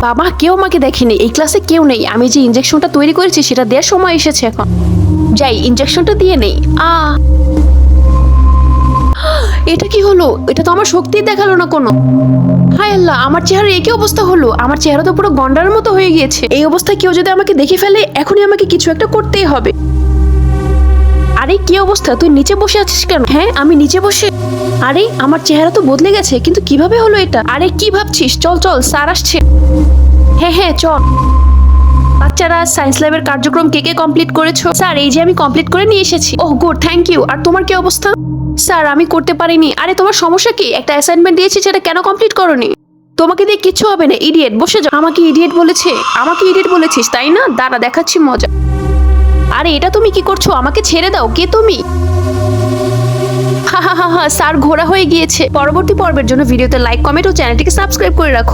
বাবা, কেউ আমাকে দেখেনি, এই ক্লাসে কেউ নেই। আমি যে ইনজেকশনটা তৈরি করেছি সেটা দেওয়ার সময় এসেছে এখন। যাই, ইনজেকশনটা দিয়ে নেই। এটা কি হলো? এটা তো আমার শক্তি দেখালো না কোনো। হায় আল্লাহ, আমার চেহারা একই অবস্থা হলো। আমার চেহারা তো পুরো গন্ডারের মতো হয়ে গিয়েছে। এই অবস্থায় কেউ যদি আমাকে দেখে ফেলে, এখনই আমাকে কিছু একটা করতেই হবে। আরে কি অবস্থা? তুই নিচে বসে আছিস কেন? হ্যাঁ, আমি নিচে বসে। আরে আমার চেহারা তো বদলে গেছে, কিন্তু কিভাবে হলো এটা? আরে কি ভাবছিস? চল চল, স্যার আসছে। হ্যাঁ হ্যাঁ চল। বাচ্চারা, সায়েন্স ল্যাবের কার্যক্রম কে কে কমপ্লিট করেছো? স্যার, এই যে আমি কমপ্লিট করে নিয়ে এসেছি। ওহ গুড, থ্যাংক ইউ। আর তোমার কি অবস্থা? স্যার, আমি করতে পারিনি। আরে তোমার সমস্যা কি? একটা অ্যাসাইনমেন্ট দিয়েছি, সেটা কেন কমপ্লিট করোনি? তোমাকে দিয়ে কিচ্ছু হবে না, ইডিয়েট। বসে যাও। আমাকে ইডিয়েট বলেছে? আমাকে ইডিয়েট বলেছিস তাই না? দাঁড়া, দেখাচ্ছি মজা। আরে এটা তুমি কি করছো? আমাকে ছেড়ে দাও। কে তুমি? হা হা হা হা, স্যার ঘোড়া হয়ে গিয়েছে। পরবর্তী পর্বের জন্য ভিডিওতে লাইক, কমেন্ট ও চ্যানেলটিকে সাবস্ক্রাইব করে রাখো।